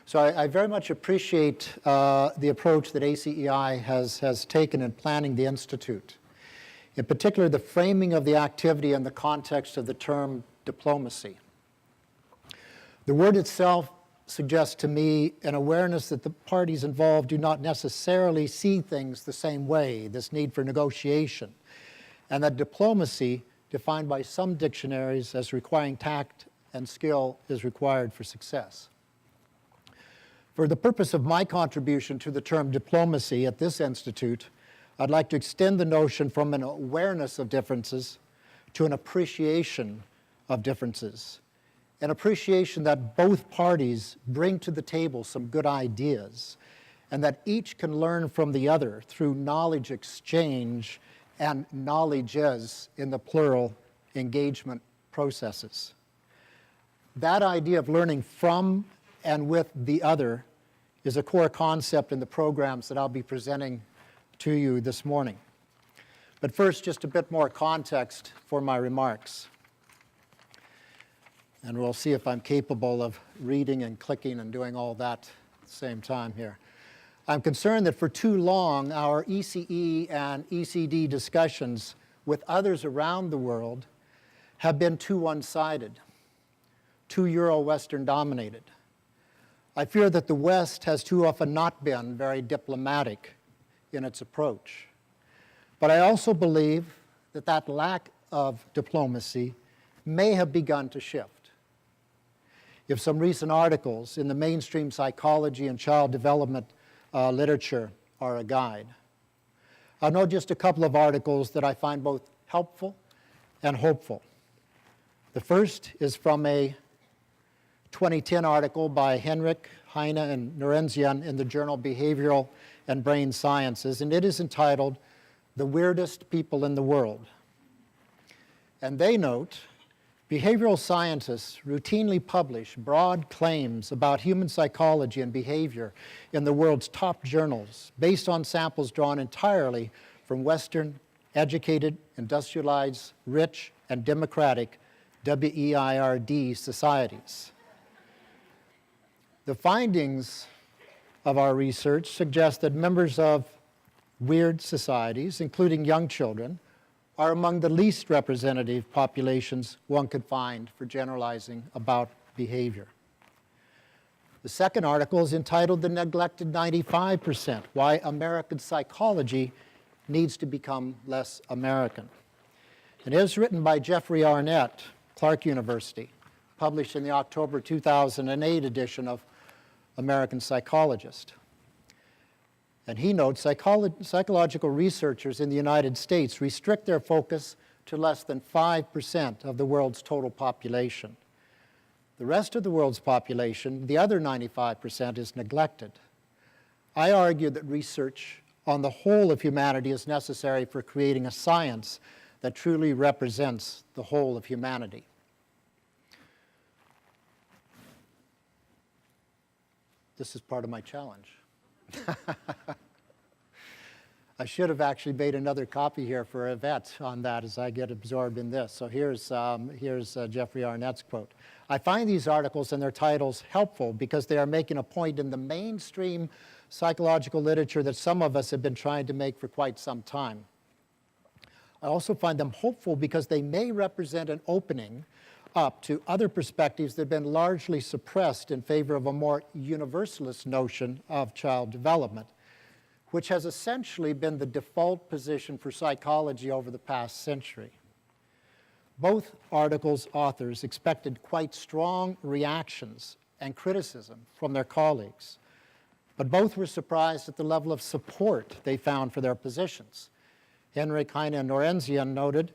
So I very much appreciate the approach that ACEI has taken in planning the Institute. In particular, the framing of the activity in the context of the term diplomacy. The word itself suggests to me an awareness that the parties involved do not necessarily see things the same way, this need for negotiation, and that diplomacy, defined by some dictionaries as requiring tact and skill, is required for success. For the purpose of my contribution to the term diplomacy at this institute, I'd like to extend the notion from an awareness of differences to an appreciation of differences. An appreciation that both parties bring to the table some good ideas and that each can learn from the other through knowledge exchange and knowledges in the plural engagement processes. That idea of learning from and with the other is a core concept in the programs that I'll be presenting to you this morning. But first, just a bit more context for my remarks. And we'll see if I'm capable of reading and clicking and doing all that at the same time here. I'm concerned that for too long, our ECE and ECD discussions with others around the world have been too one-sided, too Euro-Western dominated. I fear that the West has too often not been very diplomatic in its approach. But I also believe that that lack of diplomacy may have begun to shift. If some recent articles in the mainstream psychology and child development literature are a guide. I'll note just a couple of articles that I find both helpful and hopeful. The first is from a 2010 article by Henrik, Heine, and Norenzian in the journal Behavioral and Brain Sciences, and it is entitled, "The Weirdest People in the World." And they note, behavioral scientists routinely publish broad claims about human psychology and behavior in the world's top journals based on samples drawn entirely from Western, educated, industrialized, rich, and democratic WEIRD societies. The findings of our research suggest that members of weird societies, including young children, are among the least representative populations one could find for generalizing about behavior. The second article is entitled "The Neglected 95%, Why American Psychology Needs to Become Less American." It is written by Geoffrey Arnett, Clark University, published in the October 2008 edition of American Psychologist. And he notes psychological researchers in the United States restrict their focus to less than 5% of the world's total population. The rest of the world's population, the other 95%, is neglected. I argue that research on the whole of humanity is necessary for creating a science that truly represents the whole of humanity. This is part of my challenge. I should have actually made another copy here for Yvette on that as I get absorbed in this. So here's Geoffrey Arnett's quote. "I find these articles and their titles helpful because they are making a point in the mainstream psychological literature that some of us have been trying to make for quite some time. I also find them hopeful because they may represent an opening up to other perspectives that have been largely suppressed in favor of a more universalist notion of child development, which has essentially been the default position for psychology over the past century." Both articles' authors expected quite strong reactions and criticism from their colleagues, but both were surprised at the level of support they found for their positions. Henrik, Heine, and Norenzian noted,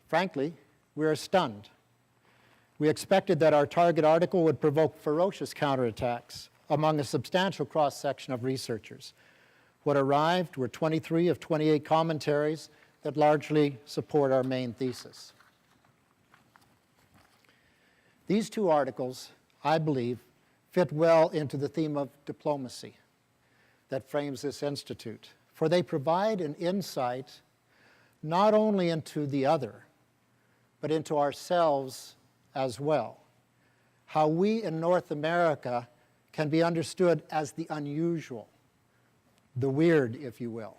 "Frankly, we are stunned. We expected that our target article would provoke ferocious counterattacks among a substantial cross-section of researchers. What arrived were 23 of 28 commentaries that largely support our main thesis." These two articles, I believe, fit well into the theme of diplomacy that frames this institute, for they provide an insight not only into the other, but into ourselves as well. how we in North America can be understood as the unusual, the weird, if you will.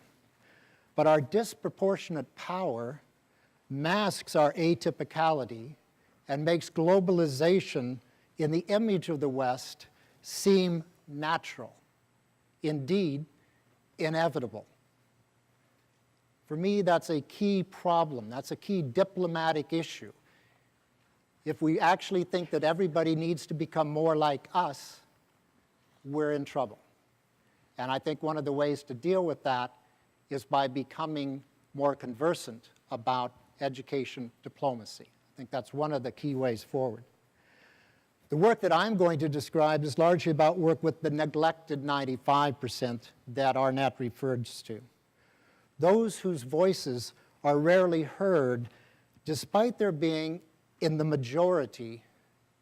But our disproportionate power masks our atypicality and makes globalization in the image of the West seem natural, indeed inevitable. For me, that's a key problem. That's a key diplomatic issue. If we actually think that everybody needs to become more like us, we're in trouble. And I think one of the ways to deal with that is by becoming more conversant about education diplomacy. I think that's one of the key ways forward. The work that I'm going to describe is largely about work with the neglected 95% that Arnett refers to. Those whose voices are rarely heard despite their being in the majority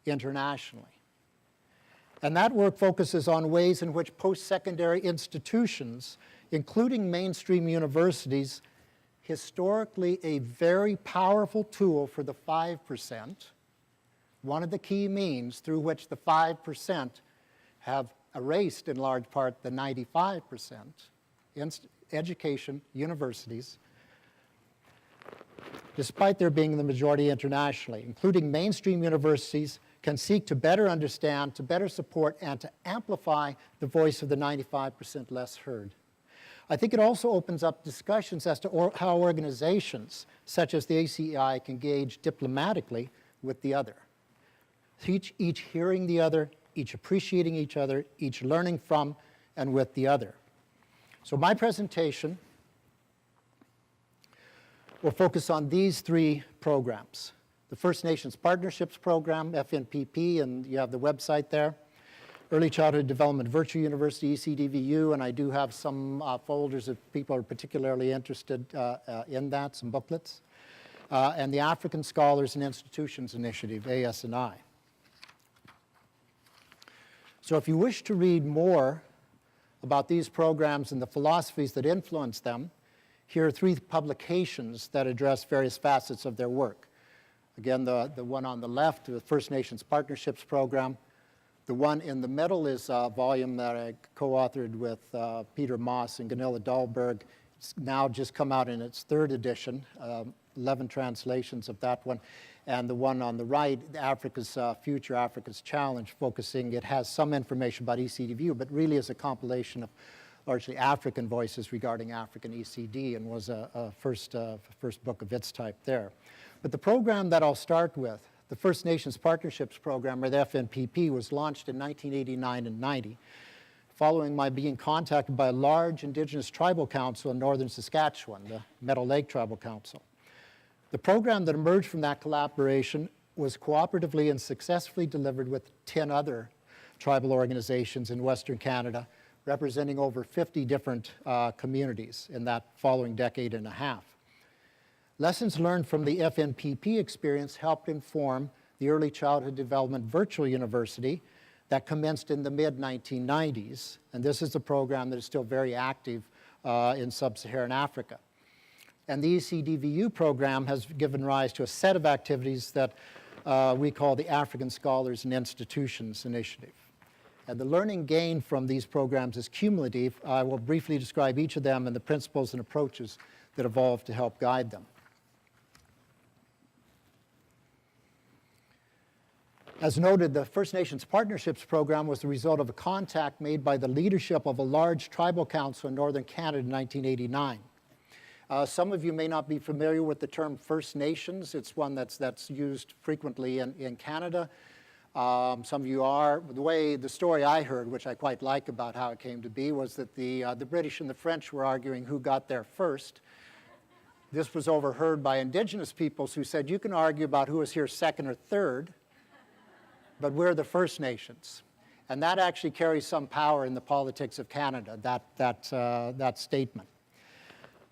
internationally. And that work focuses on ways in which post-secondary institutions, including mainstream universities, historically a very powerful tool for the 5%, one of the key means through which the 5% have erased in large part the 95%, education, universities, despite their being the majority internationally, including mainstream universities, can seek to better understand, to better support, and to amplify the voice of the 95% less heard. I think it also opens up discussions as to how organizations, such as the ACEI, can engage diplomatically with the other. Each hearing the other, each appreciating each other, each learning from and with the other. So my presentation will focus on these three programs. The First Nations Partnerships Program, FNPP, and you have the website there. Early Childhood Development Virtual University, ECDVU, and I do have some folders if people are particularly interested in that, some booklets. And the African Scholars and Institutions Initiative, AS&I. So if you wish to read more about these programs and the philosophies that influence them, here are three publications that address various facets of their work. Again, the one on the left, the First Nations Partnerships Program. The one in the middle is a volume that I co-authored with Peter Moss and Gunilla Dahlberg. It's now just come out in its third edition, 11 translations of that one. And the one on the right, Africa's Future, Africa's Challenge, it has some information about ECDVU, but really is a compilation of largely African voices regarding African ECD, and was a first book of its type there. But the program that I'll start with, the First Nations Partnerships Program, or the FNPP, was launched in 1989 and 90, following my being contacted by a large Indigenous tribal council in northern Saskatchewan, the Meadow Lake Tribal Council. The program that emerged from that collaboration was cooperatively and successfully delivered with 10 other tribal organizations in Western Canada, representing over 50 different communities in that following decade and a half. Lessons learned from the FNPP experience helped inform the Early Childhood Development Virtual University that commenced in the mid-1990s, and this is a program that is still very active in sub-Saharan Africa. And the ECDVU program has given rise to a set of activities that we call the African Scholars and Institutions Initiative. And the learning gained from these programs is cumulative. I will briefly describe each of them and the principles and approaches that evolved to help guide them. As noted, the First Nations Partnerships Program was the result of a contact made by the leadership of a large tribal council in northern Canada in 1989. Some of you may not be familiar with the term First Nations. It's one that's used frequently in Canada. Some of you are. The story I heard, which I quite like about how it came to be, was that the British and the French were arguing who got there first. This was overheard by Indigenous peoples who said, you can argue about who was here second or third, but we're the First Nations. And that actually carries some power in the politics of Canada, that statement.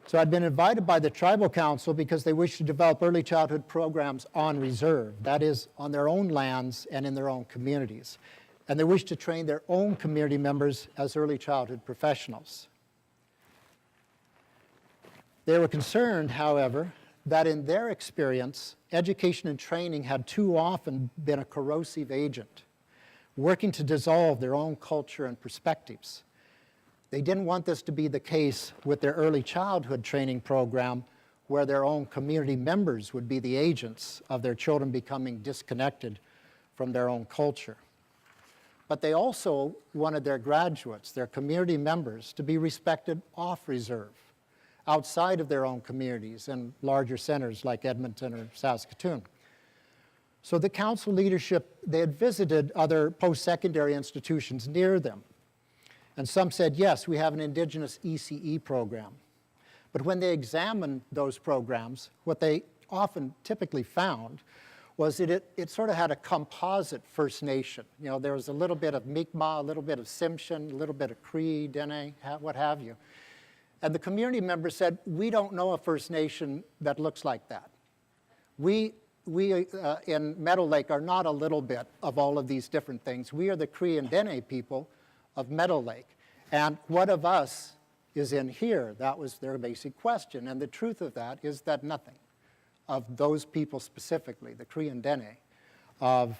So I'd been invited by the Tribal Council because they wished to develop early childhood programs on reserve, that is, on their own lands and in their own communities. And they wished to train their own community members as early childhood professionals. They were concerned, however, that in their experience, education and training had too often been a corrosive agent, working to dissolve their own culture and perspectives. They didn't want this to be the case with their early childhood training program, where their own community members would be the agents of their children becoming disconnected from their own culture. But they also wanted their graduates, their community members, to be respected off reserve, outside of their own communities and larger centers like Edmonton or Saskatoon. So the council leadership, they had visited other post-secondary institutions near them. And some said, yes, we have an Indigenous ECE program. But when they examined those programs, what they often typically found was that it sort of had a composite First Nation. You know, there was a little bit of Mi'kmaq, a little bit of Tsimshian, a little bit of Cree, Dene, what have you. And the community members said, we don't know a First Nation that looks like that. We in Meadow Lake are not a little bit of all of these different things. We are the Cree and Dene people of Meadow Lake. And what of us is in here? That was their basic question. And the truth of that is that nothing of those people specifically, the Cree and Dene of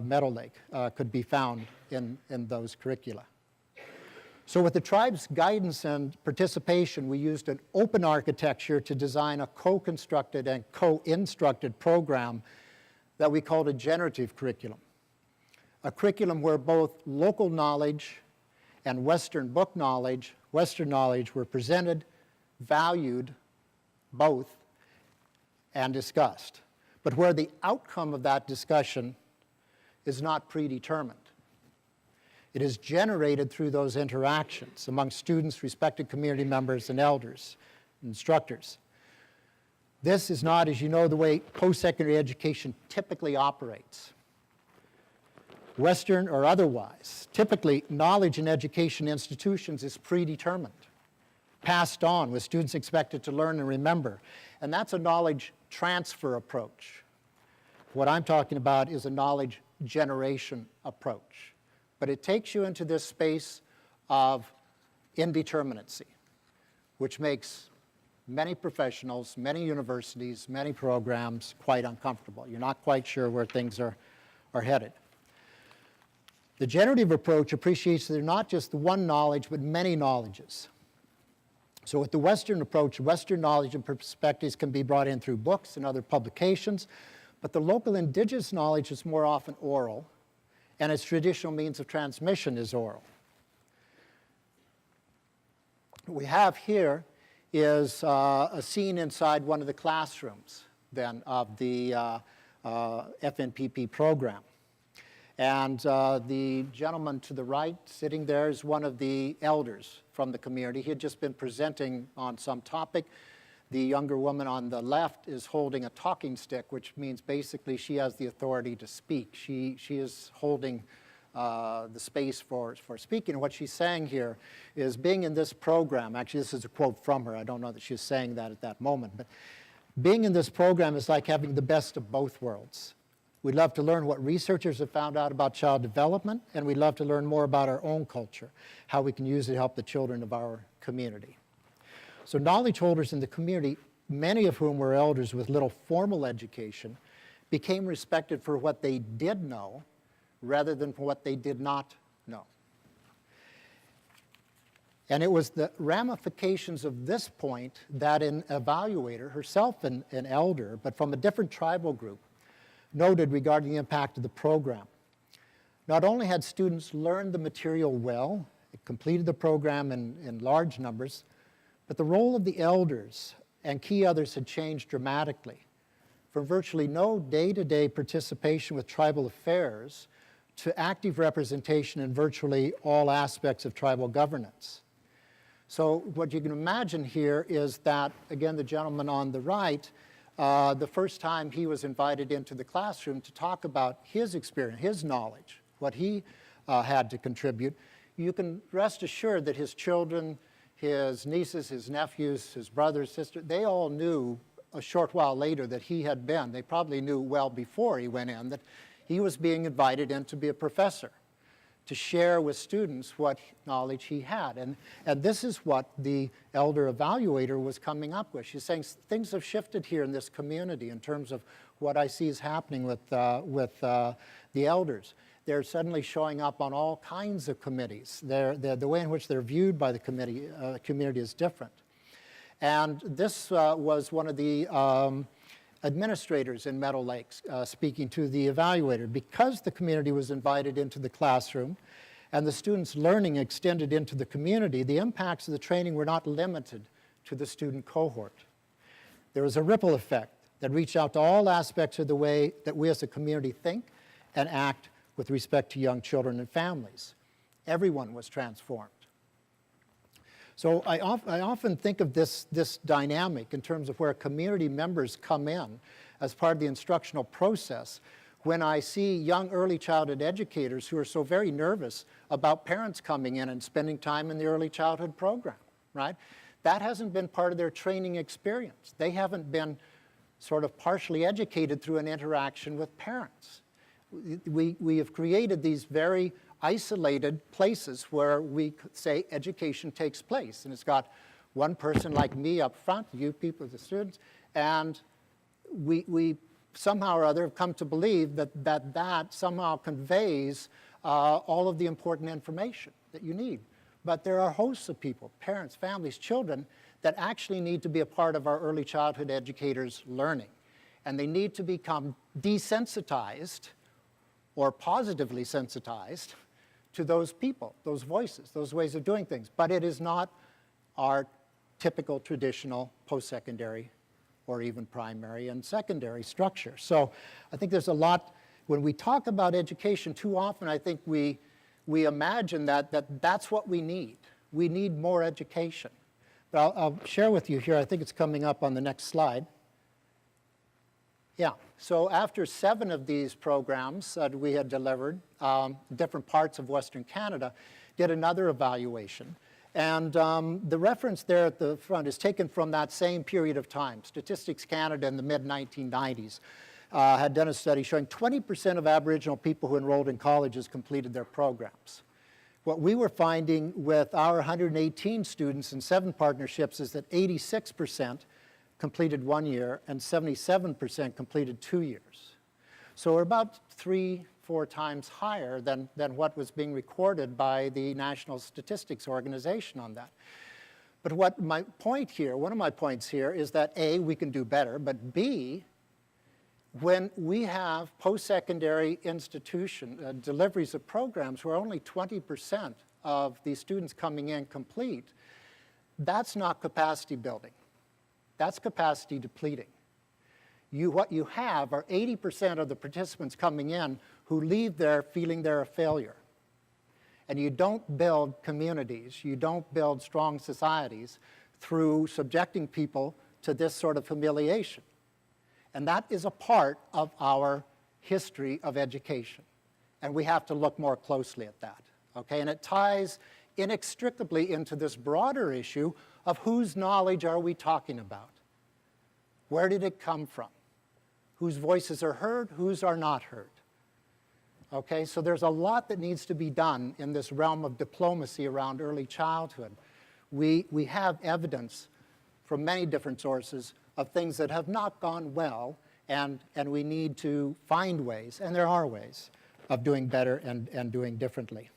Meadow Lake, could be found in those curricula. So with the tribe's guidance and participation, we used an open architecture to design a co-constructed and co-instructed program that we called a generative curriculum. A curriculum where both local knowledge and Western book knowledge, Western knowledge were presented, valued, both, and discussed. But where the outcome of that discussion is not predetermined. It is generated through those interactions among students, respected community members, and elders, instructors. This is not, as you know, the way post-secondary education typically operates. Western or otherwise, typically knowledge in education institutions is predetermined, passed on with students expected to learn and remember. And that's a knowledge transfer approach. What I'm talking about is a knowledge generation approach. But it takes you into this space of indeterminacy, which makes many professionals, many universities, many programs quite uncomfortable. You're not quite sure where things are headed. The generative approach appreciates that they're not just one knowledge, but many knowledges. So with the Western approach, Western knowledge and perspectives can be brought in through books and other publications, but the local Indigenous knowledge is more often oral, and its traditional means of transmission is oral. What we have here is a scene inside one of the classrooms then of the FNPP program. And the gentleman to the right sitting there is one of the elders from the community. He had just been presenting on some topic. The younger woman on the left is holding a talking stick, which means basically she has the authority to speak. She is holding the space for speaking. And what she's saying here is being in this program, actually this is a quote from her, I don't know that she's saying that at that moment, but being in this program is like having the best of both worlds. We'd love to learn what researchers have found out about child development, and we'd love to learn more about our own culture, how we can use it to help the children of our community. So knowledge holders in the community, many of whom were elders with little formal education, became respected for what they did know rather than for what they did not know. And it was the ramifications of this point that an evaluator, herself an elder, but from a different tribal group, noted regarding the impact of the program. Not only had students learned the material well, completed the program in large numbers, but the role of the elders and key others had changed dramatically, from virtually no day-to-day participation with tribal affairs to active representation in virtually all aspects of tribal governance. So what you can imagine here is that, again, the gentleman on the right, the first time he was invited into the classroom to talk about his experience, his knowledge, what he had to contribute, you can rest assured that his children, his nieces, his nephews, his brothers, sisters, they all knew a short while later that he had been, they probably knew well before he went in, that he was being invited in to be a professor, to share with students what knowledge he had. And this is what the elder evaluator was coming up with. She's saying things have shifted here in this community in terms of what I see is happening with the elders. They're suddenly showing up on all kinds of committees. The way in which they're viewed by the community is different. And this was one of the administrators in Meadow Lakes speaking to the evaluator. Because the community was invited into the classroom and the students' learning extended into the community, the impacts of the training were not limited to the student cohort. There was a ripple effect that reached out to all aspects of the way that we as a community think and act with respect to young children and families. Everyone was transformed. So I often think of this dynamic in terms of where community members come in as part of the instructional process when I see young early childhood educators who are so very nervous about parents coming in and spending time in the early childhood program, right? That hasn't been part of their training experience. They haven't been sort of partially educated through an interaction with parents. We have created these very isolated places where we say education takes place. And it's got one person like me up front, you people, the students, and we somehow or other have come to believe that somehow conveys all of the important information that you need. But there are hosts of people, parents, families, children, that actually need to be a part of our early childhood educators' learning. And they need to become desensitized or positively sensitized to those people, those voices, those ways of doing things. But it is not our typical traditional post-secondary or even primary and secondary structure. So I think there's a lot, when we talk about education, too often I think we imagine that's what we need. We need more education. But I'll share with you here, I think it's coming up on the next slide. Yeah, so after 7 of these programs that we had delivered, different parts of Western Canada, did another evaluation. And the reference there at the front is taken from that same period of time. Statistics Canada in the mid-1990s had done a study showing 20% of Aboriginal people who enrolled in colleges completed their programs. What we were finding with our 118 students in 7 partnerships is that 86% completed 1 year and 77% completed 2 years. So we're about 3-4 times higher than what was being recorded by the National Statistics Organization on that. But what my point here, one of my points here is that A, we can do better, but B, when we have post-secondary institution deliveries of programs where only 20% of the students coming in complete, that's not capacity building. That's capacity depleting. What you have are 80% of the participants coming in who leave there feeling they're a failure. And you don't build communities, you don't build strong societies through subjecting people to this sort of humiliation. And that is a part of our history of education. And we have to look more closely at that, okay? And it ties inextricably into this broader issue of whose knowledge are we talking about? Where did it come from? Whose voices are heard, whose are not heard? Okay, so there's a lot that needs to be done in this realm of diplomacy around early childhood. We have evidence from many different sources of things that have not gone well, and we need to find ways, and there are ways, of doing better and doing differently.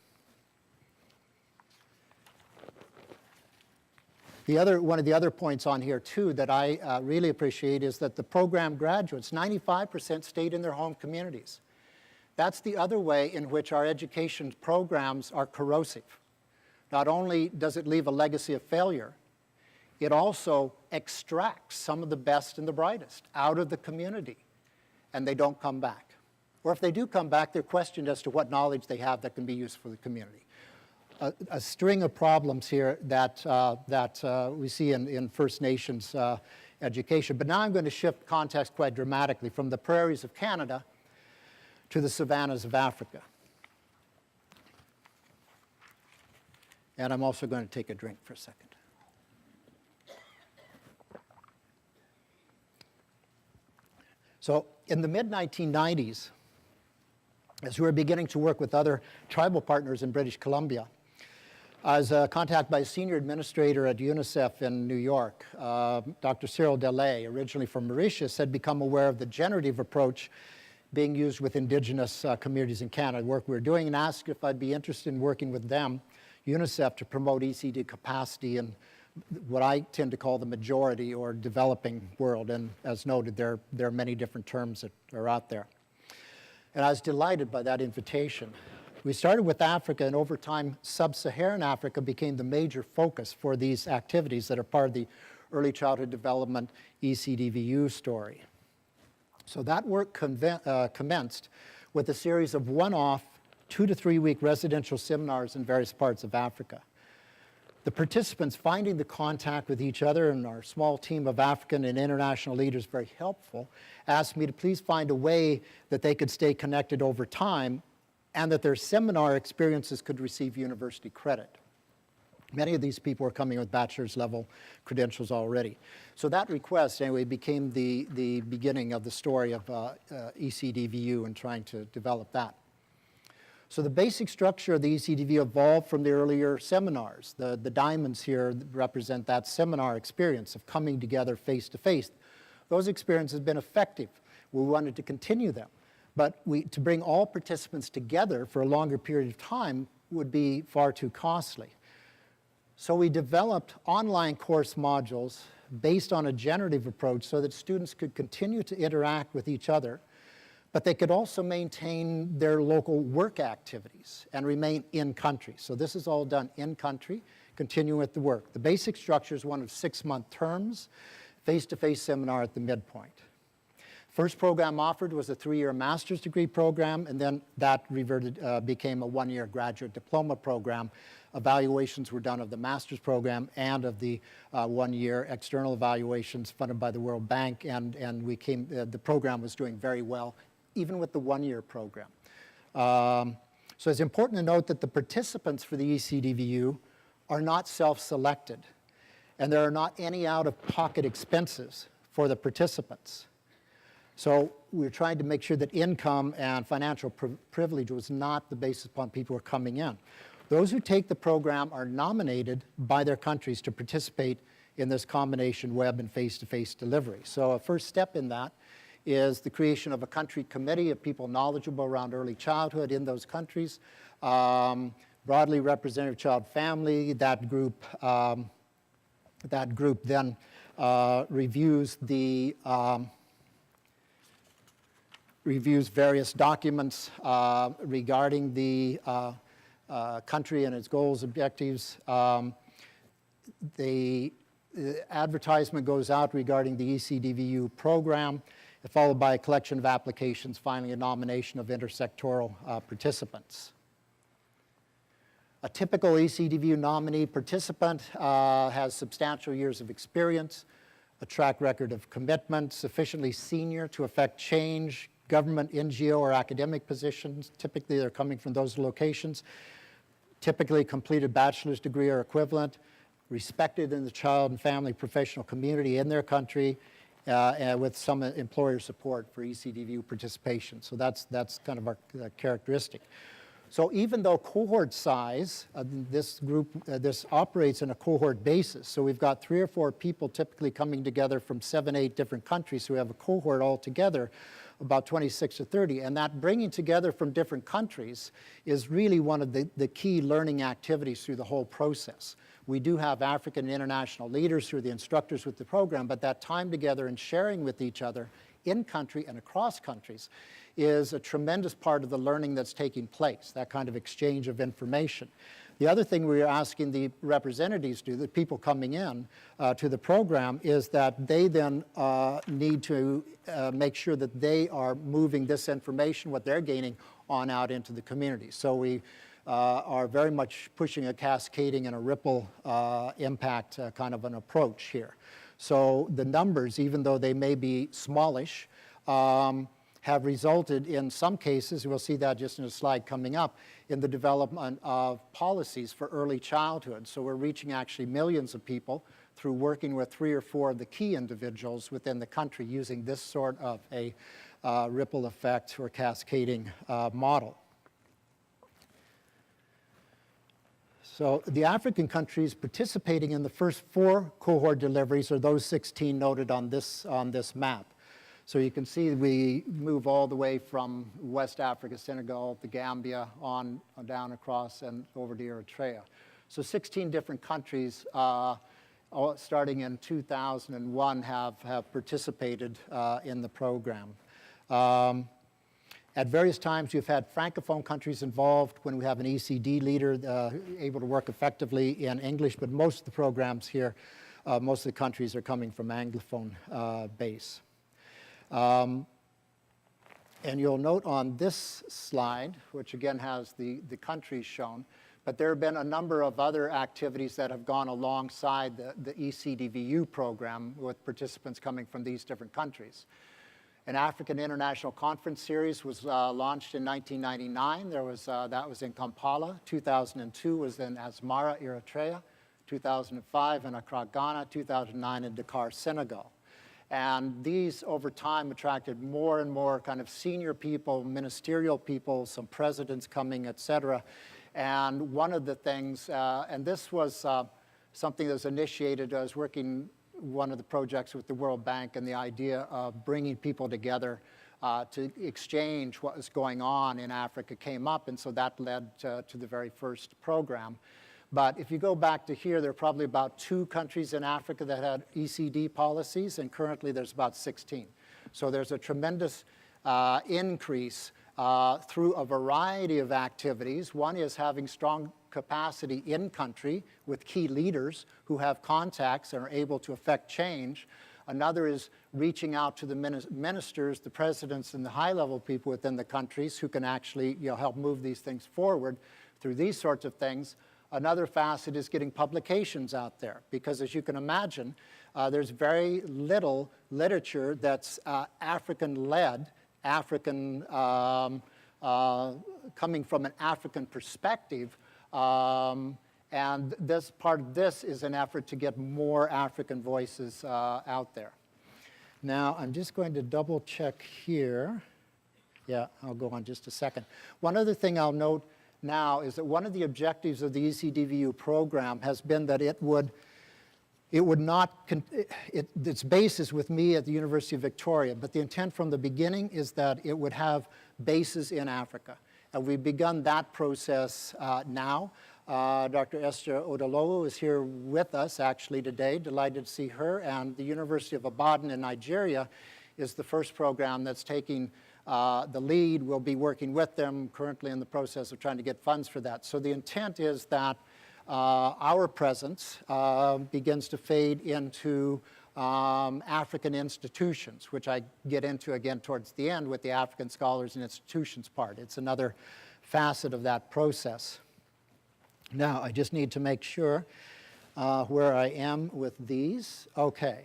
One of the other points on here, too, that I really appreciate is that the program graduates, 95% stayed in their home communities. That's the other way in which our education programs are corrosive. Not only does it leave a legacy of failure, it also extracts some of the best and the brightest out of the community, and they don't come back. Or if they do come back, they're questioned as to what knowledge they have that can be used for the community. A string of problems here that we see in First Nations education. But now I'm going to shift context quite dramatically from the prairies of Canada to the savannas of Africa. And I'm also going to take a drink for a second. So in the mid-1990s, as we were beginning to work with other tribal partners in British Columbia. I was contacted by a senior administrator at UNICEF in New York. Dr. Cyril Delay, originally from Mauritius, had become aware of the generative approach being used with Indigenous communities in Canada, work we were doing, and asked if I'd be interested in working with them, UNICEF, to promote ECD capacity in what I tend to call the majority or developing world. And as noted, there are many different terms that are out there. And I was delighted by that invitation. We started with Africa, and over time, sub-Saharan Africa became the major focus for these activities that are part of the early childhood development ECDVU story. So that work commenced with a series of one-off 2 to 3 week residential seminars in various parts of Africa. The participants, finding the contact with each other and our small team of African and international leaders very helpful, asked me to please find a way that they could stay connected over time and that their seminar experiences could receive university credit. Many of these people were coming with bachelor's level credentials already. So that request, anyway, became the beginning of the story of ECDVU and trying to develop that. So the basic structure of the ECDVU evolved from the earlier seminars. The diamonds here represent that seminar experience of coming together face to face. Those experiences have been effective. We wanted to continue them. But to bring all participants together for a longer period of time would be far too costly. So we developed online course modules based on a generative approach so that students could continue to interact with each other, but they could also maintain their local work activities and remain in country. So this is all done in country, continuing with the work. The basic structure is one of 6-month terms, face-to-face seminar at the midpoint. First program offered was a 3-year master's degree program, and then that became a 1-year graduate diploma program. Evaluations were done of the master's program and of the 1-year external evaluations funded by the World Bank, and the program was doing very well, even with the 1-year program. So it's important to note that the participants for the ECDVU are not self-selected, and there are not any out-of-pocket expenses for the participants. So we're trying to make sure that income and financial privilege was not the basis upon people who are coming in. Those who take the program are nominated by their countries to participate in this combination web and face-to-face delivery. So a first step in that is the creation of a country committee of people knowledgeable around early childhood in those countries, broadly representative child family. That group then reviews various documents regarding the country and its goals, objectives. The advertisement goes out regarding the ECDVU program, followed by a collection of applications, finally a nomination of intersectoral participants. A typical ECDVU nominee participant has substantial years of experience, a track record of commitment, sufficiently senior to affect change, government, NGO, or academic positions. Typically, they're coming from those locations. Typically completed bachelor's degree or equivalent, respected in the child and family professional community in their country, and with some employer support for ECDVU participation. So that's kind of our characteristic. So even though cohort size, this operates on a cohort basis. So we've got 3 or 4 people typically coming together from 7, 8 different countries. So we have a cohort altogether, about 26 to 30. And that bringing together from different countries is really one of the key learning activities through the whole process. We do have African and international leaders who are the instructors with the program, but that time together and sharing with each other in country and across countries is a tremendous part of the learning that's taking place, that kind of exchange of information. The other thing we are asking the representatives to do, the people coming in to the program, is that they then need to make sure that they are moving this information, what they're gaining, on out into the community. So we are very much pushing a cascading and a ripple impact kind of an approach here. So the numbers, even though they may be smallish, have resulted in some cases, we'll see that just in a slide coming up, in the development of policies for early childhood. So we're reaching actually millions of people through working with 3 or 4 of the key individuals within the country using this sort of a ripple effect or cascading model. So the African countries participating in the first 4 cohort deliveries are those 16 noted on this map. So you can see we move all the way from West Africa, Senegal, the Gambia, on down across and over to Eritrea. So 16 different countries, starting in 2001, have participated in the program. At various times, you've had Francophone countries involved when we have an ECD leader able to work effectively in English, but most of the programs here, most of the countries are coming from Anglophone base. And you'll note on this slide, which again has the countries shown, but there have been a number of other activities that have gone alongside the ECDVU program with participants coming from these different countries. An African International Conference Series was launched in 1999. That was in Kampala. 2002 was in Asmara, Eritrea. 2005 in Accra, Ghana. 2009 in Dakar, Senegal. And these, over time, attracted more and more kind of senior people, ministerial people, some presidents coming, et cetera. And one of the things, and this was something that was initiated, I was working one of the projects with the World Bank, and the idea of bringing people together to exchange what was going on in Africa came up, and so that led to the very first program. But if you go back to here, there are probably about 2 countries in Africa that had ECD policies, and currently there's about 16. So there's a tremendous increase through a variety of activities. One is having strong capacity in country with key leaders who have contacts and are able to affect change. Another is reaching out to the ministers, the presidents, and the high-level people within the countries who can actually help move these things forward through these sorts of things. Another facet is getting publications out there, because as you can imagine, there's very little literature that's African-led, African, coming from an African perspective. And this part of this is an effort to get more African voices out there. Now, I'm just going to double check here. Yeah, I'll go on just a second. One other thing I'll note now is that one of the objectives of the ECDVU program has been that it would not, its base is with me at the University of Victoria, but the intent from the beginning is that it would have bases in Africa. And we've begun that process now. Dr. Esther Odolowo is here with us actually today, delighted to see her, and the University of Ibadan in Nigeria is the first program that's taking the lead. We'll be working with them, currently in the process of trying to get funds for that. So the intent is that our presence begins to fade into African institutions, which I get into again towards the end with the African scholars and institutions part. It's another facet of that process. Now, I just need to make sure where I am with these. Okay.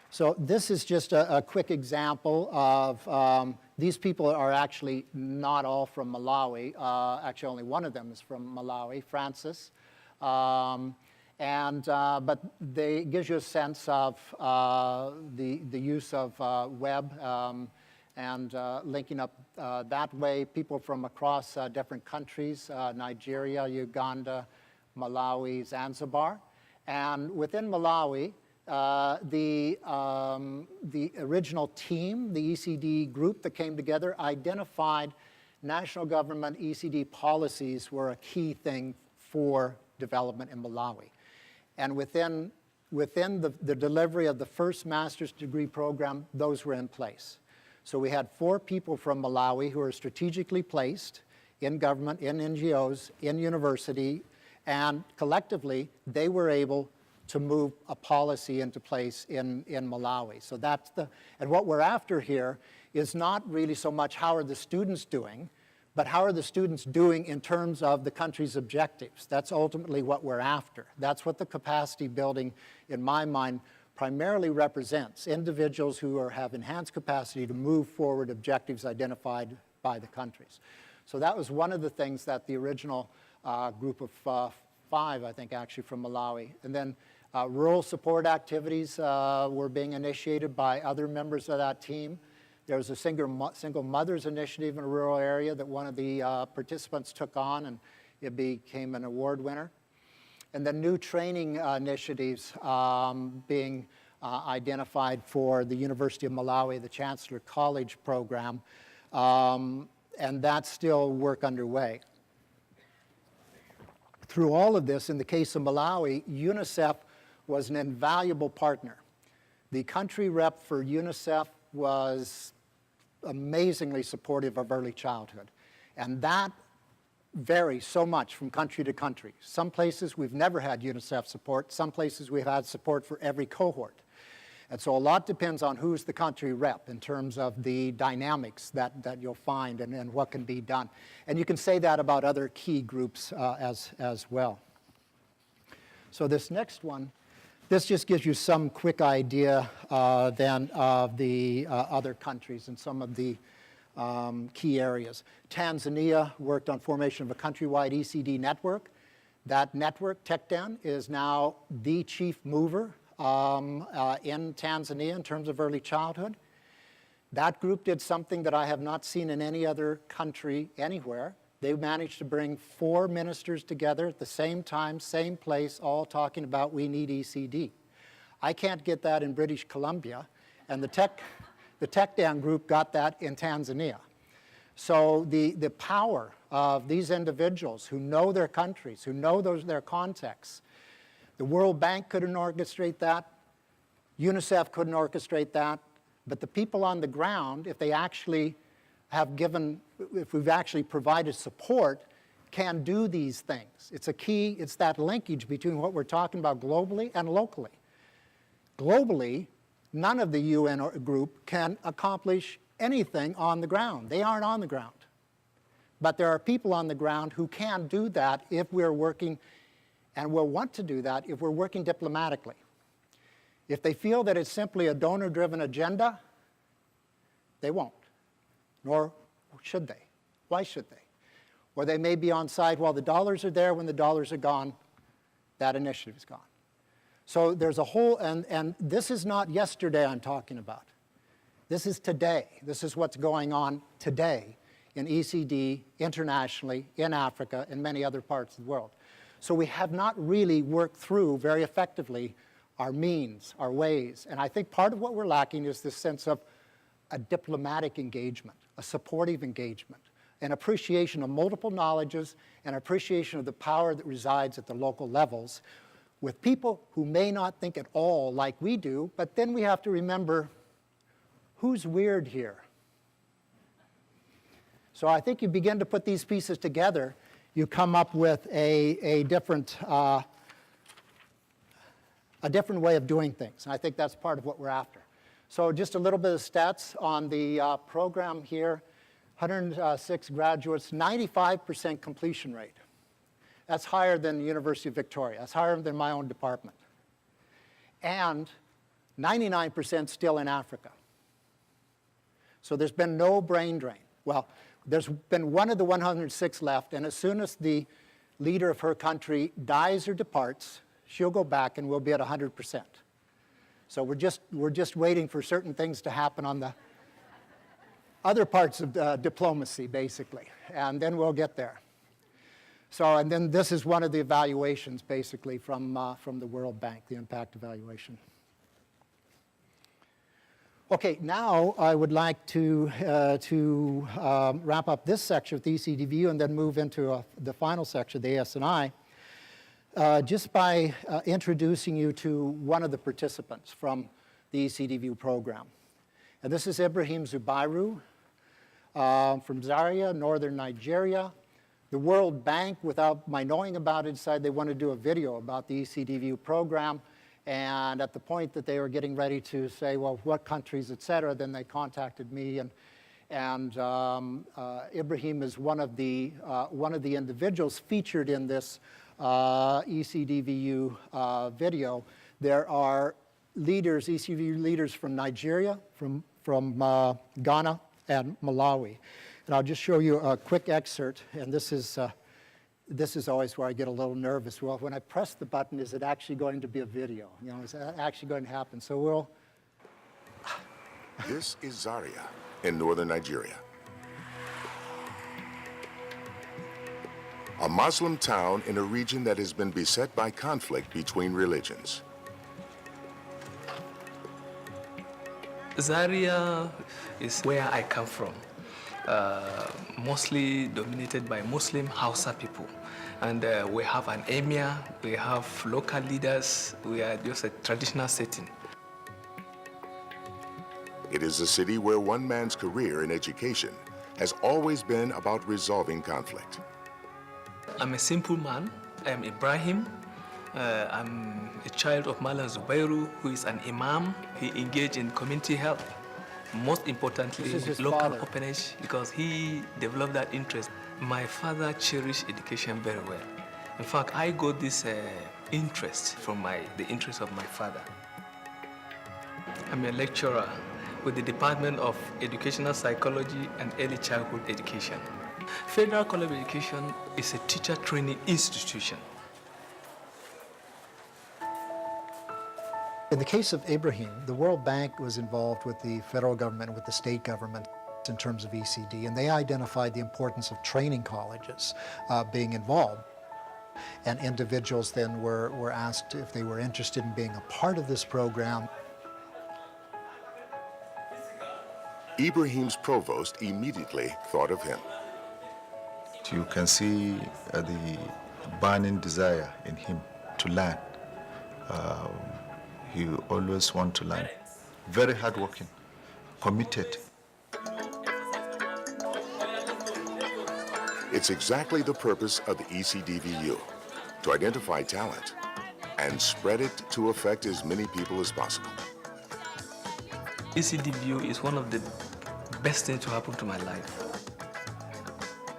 So this is just a quick example of, these people are actually not all from Malawi. Actually, only one of them is from Malawi, Francis. But it gives you a sense of the use of web and linking up that way. People from across different countries, Nigeria, Uganda, Malawi, Zanzibar. And within Malawi, the original team, the ECD group that came together, identified national government ECD policies were a key thing for development in Malawi. And within the delivery of the first master's degree program, those were in place. So we had 4 people from Malawi who are strategically placed in government, in NGOs, in university, and collectively they were able to move a policy into place in Malawi. So that's and what we're after here is not really so much how are the students doing, but how are the students doing in terms of the country's objectives. That's ultimately what we're after. That's what the capacity building, in my mind, primarily represents. Individuals who have enhanced capacity to move forward objectives identified by the countries. So that was one of the things that the original group of 5, I think, actually, from Malawi. And then rural support activities were being initiated by other members of that team. There was a single mothers initiative in a rural area that one of the participants took on, and it became an award winner. And then new training initiatives being identified for the University of Malawi, the Chancellor College program, and that's still work underway. Through all of this, in the case of Malawi, UNICEF was an invaluable partner. The country rep for UNICEF was amazingly supportive of early childhood, and that varies so much from country to country. Some places we've never had UNICEF support, some places we've had support for every cohort. And so a lot depends on who's the country rep in terms of the dynamics that you'll find and what can be done. And you can say that about other key groups as well. So this next one, this just gives you some quick idea then of the other countries and some of the key areas. Tanzania worked on formation of a countrywide ECD network. That network, TechDen, is now the chief mover in Tanzania in terms of early childhood. That group did something that I have not seen in any other country anywhere. They managed to bring 4 ministers together at the same time, same place, all talking about we need ECD. I can't get that in British Columbia, and the TechDen group got that in Tanzania. So the power of these individuals who know their countries, who know their contexts. The World Bank couldn't orchestrate that. UNICEF couldn't orchestrate that. But the people on the ground, if they actually if we've actually provided support, can do these things. It's a key, it's that linkage between what we're talking about globally and locally. Globally, none of the UN group can accomplish anything on the ground. They aren't on the ground. But there are people on the ground who can do that if we're working, and will want to do that if we're working diplomatically. If they feel that it's simply a donor-driven agenda, they won't, nor should they. Why should they? Or they may be on side while the dollars are there. When the dollars are gone, that initiative is gone. So there's a whole, and this is not yesterday I'm talking about. This is today. This is what's going on today in ECD, internationally, in Africa, and many other parts of the world. So we have not really worked through very effectively our means, our ways. And I think part of what we're lacking is this sense of a diplomatic engagement, a supportive engagement, an appreciation of multiple knowledges, an appreciation of the power that resides at the local levels with people who may not think at all like we do, but then we have to remember who's weird here. So I think you begin to put these pieces together, you come up with a different way of doing things. And I think that's part of what we're after. So just a little bit of stats on the program here. 106 graduates, 95% completion rate. That's higher than the University of Victoria. That's higher than my own department. And 99% still in Africa. So there's been no brain drain. Well, there's been one of the 106 left, and as soon as the leader of her country dies or departs, she'll go back and we'll be at 100%. So we're just waiting for certain things to happen on the other parts of diplomacy, basically, and then we'll get there. So, and then this is one of the evaluations, basically, from the World Bank, the impact evaluation. Okay, now I would like to wrap up this section with the ECDView and then move into the final section, the ASNI, just by introducing you to one of the participants from the ECDView program. And this is Ibrahim Zubairu from Zaria, northern Nigeria. The World Bank, without my knowing about it, decided they wanted to do a video about the ECDView program. And at the point that they were getting ready to say, well, what countries, et cetera, then they contacted me. And Ibrahim is one of the individuals featured in this ECDView video. There are leaders, ECDView leaders from Nigeria, from Ghana, and Malawi. And I'll just show you a quick excerpt, and this is this is always where I get a little nervous. Well, when I press the button, is it actually going to be a video? You know, is that actually going to happen? So we'll... This is Zaria in northern Nigeria. A Muslim town in a region that has been beset by conflict between religions. Zaria is where I come from, mostly dominated by Muslim Hausa people. And we have an emir, we have local leaders, we are just a traditional setting. It is a city where one man's career in education has always been about resolving conflict. I'm a simple man. I am Ibrahim. I'm a child of Malam Zubairu, who is an imam. He engaged in community help. Most importantly, local orphanage, because he developed that interest. My father cherished education very well. In fact, I got this interest from the interest of my father. I'm a lecturer with the Department of Educational Psychology and Early Childhood Education. Federal College of Education is a teacher training institution. In the case of Ibrahim, the World Bank was involved with the federal government, with the state government in terms of ECD, and they identified the importance of training colleges being involved. And individuals then were asked if they were interested in being a part of this program. Ibrahim's provost immediately thought of him. You can see the burning desire in him to learn. He always wants to learn. Very hardworking, committed. It's exactly the purpose of the ECDVU, to identify talent and spread it to affect as many people as possible. ECDVU is one of the best things to happen to my life.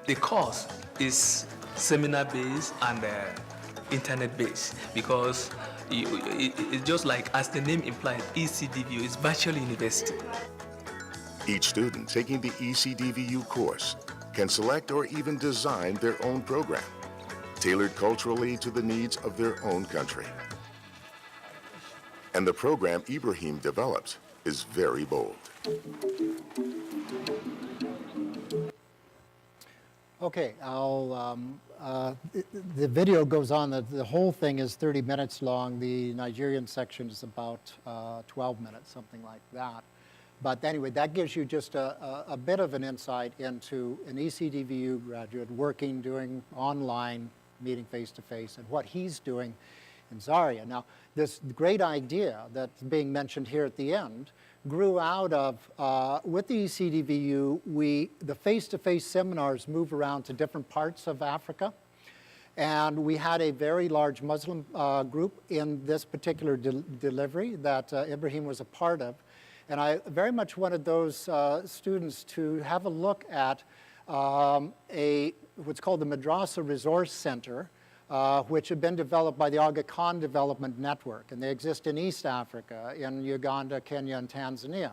The course is seminar-based and internet-based because it's just like, as the name implies, ECDVU is virtual university. Each student taking the ECDVU course can select or even design their own program, tailored culturally to the needs of their own country. And the program Ibrahim developed is very bold. Okay, the video goes on. The whole thing is 30 minutes long. The Nigerian section is about 12 minutes, something like that. But anyway, that gives you just a bit of an insight into an ECDVU graduate working, doing online, meeting face-to-face, and what he's doing in Zaria. Now, this great idea that's being mentioned here at the end grew out of, with the ECDVU, the face-to-face seminars move around to different parts of Africa. And we had a very large Muslim group in this particular delivery that Ibrahim was a part of. And I very much wanted those students to have a look at what's called the Madrasa Resource Center, which had been developed by the Aga Khan Development Network. And they exist in East Africa, in Uganda, Kenya, and Tanzania.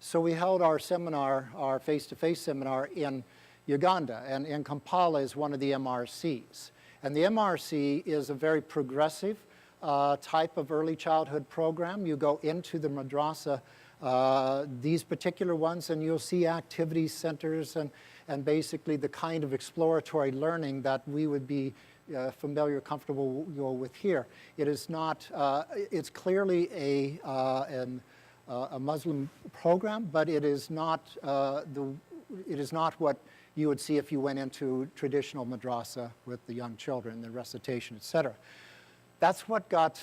So we held our seminar, our face-to-face seminar in Uganda, and in Kampala is one of the MRCs. And the MRC is a very progressive type of early childhood program. You go into the madrasa, these particular ones, and you'll see activity centers and basically the kind of exploratory learning that we would be familiar, comfortable with here. It is not, it's clearly a Muslim program, but it is not what you would see if you went into traditional madrasa with the young children, the recitation, etc. That's what got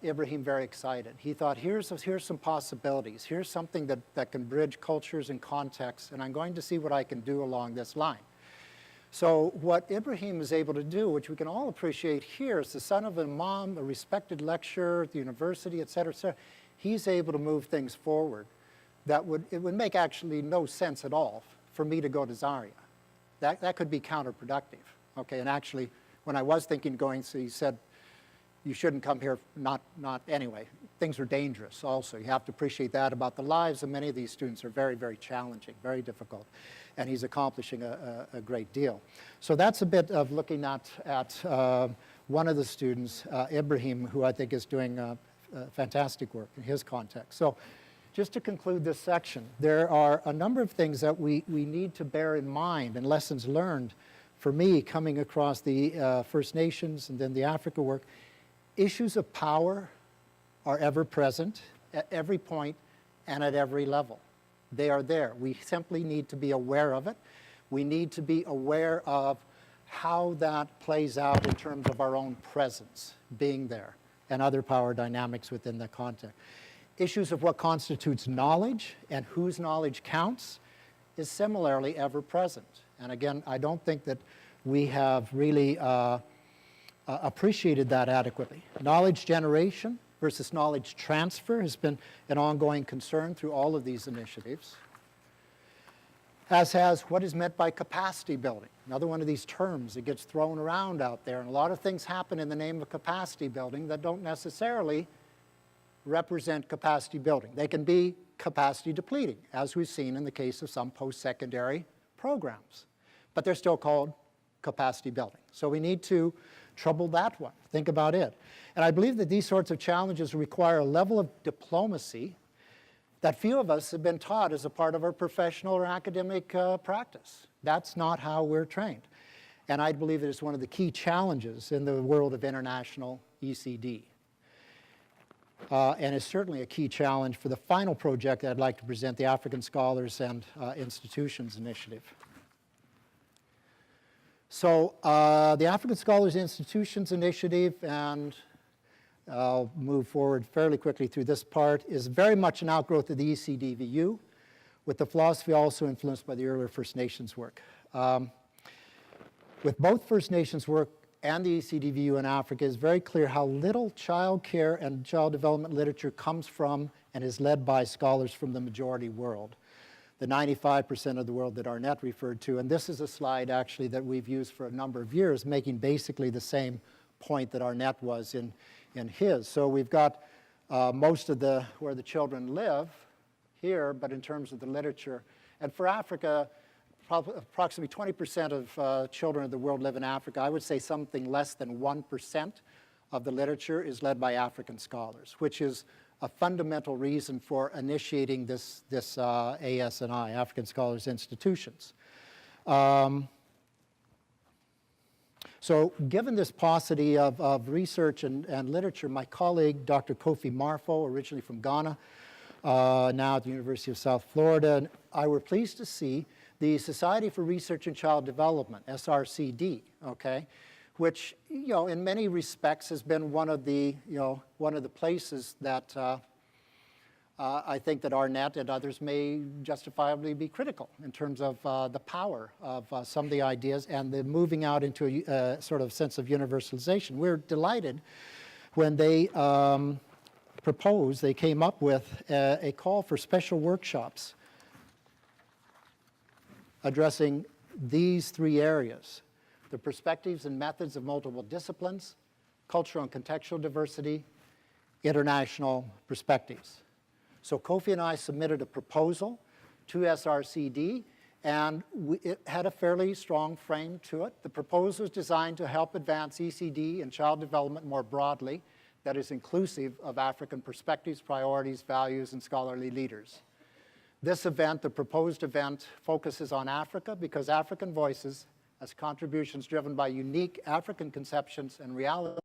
Ibrahim very excited. He thought, here's some possibilities. Here's something that can bridge cultures and contexts, and I'm going to see what I can do along this line. So what Ibrahim is able to do, which we can all appreciate here, as the son of an imam, a respected lecturer at the university, et cetera, he's able to move things forward. It would make actually no sense at all for me to go to Zaria. That could be counterproductive. Okay, and actually, when I was thinking going, so he said, you shouldn't come here, not anyway. things are dangerous also. You have to appreciate that about the lives of many of these students are very, very challenging, very difficult. And he's accomplishing a great deal. So that's a bit of looking at one of the students, Ibrahim, who I think is doing fantastic work in his context. So just to conclude this section, there are a number of things that we need to bear in mind and lessons learned for me coming across the First Nations and then the Africa work. Issues of power are ever present at every point and at every level. They are there. We simply need to be aware of it. We need to be aware of how that plays out in terms of our own presence being there and other power dynamics within the context. Issues of what constitutes knowledge and whose knowledge counts is similarly ever present. And again, I don't think that we have really appreciated that adequately. Knowledge generation versus knowledge transfer has been an ongoing concern through all of these initiatives, as has what is meant by capacity building. Another one of these terms that gets thrown around out there, and a lot of things happen in the name of capacity building that don't necessarily represent capacity building. They can be capacity depleting, as we've seen in the case of some post-secondary programs, but they're still called capacity building. So we need to trouble that one, think about it. And I believe that these sorts of challenges require a level of diplomacy that few of us have been taught as a part of our professional or academic practice. That's not how we're trained. And I believe it is one of the key challenges in the world of international ECD. And is certainly a key challenge for the final project that I'd like to present, the African Scholars and Institutions Initiative. So the African Scholars Institutions Initiative, and I'll move forward fairly quickly through this part, is very much an outgrowth of the ECDVU, with the philosophy also influenced by the earlier First Nations work. With both First Nations work and the ECDVU in Africa, it's very clear how little child care and child development literature comes from and is led by scholars from the majority world, the 95% of the world that Arnett referred to. And this is a slide actually that we've used for a number of years, making basically the same point that Arnett was in his. So we've got most of where the children live here, but in terms of the literature. And for Africa, approximately 20% of children of the world live in Africa. I would say something less than 1% of the literature is led by African scholars, which is a fundamental reason for initiating this ASNI, African Scholars Institutions. So given this paucity of research and literature, my colleague, Dr. Kofi Marfo, originally from Ghana, now at the University of South Florida, and I were pleased to see the Society for Research in Child Development, SRCD, okay, which, in many respects has been one of the places that I think that Arnett and others may justifiably be critical in terms of the power of some of the ideas and the moving out into a sort of sense of universalization. We're delighted when they they came up with a call for special workshops addressing these three areas: the perspectives and methods of multiple disciplines, cultural and contextual diversity, international perspectives. So Kofi and I submitted a proposal to SRCD, and it had a fairly strong frame to it. The proposal is designed to help advance ECD and child development more broadly, that is inclusive of African perspectives, priorities, values, and scholarly leaders. This event, the proposed event, focuses on Africa because African voices as contributions driven by unique African conceptions and realities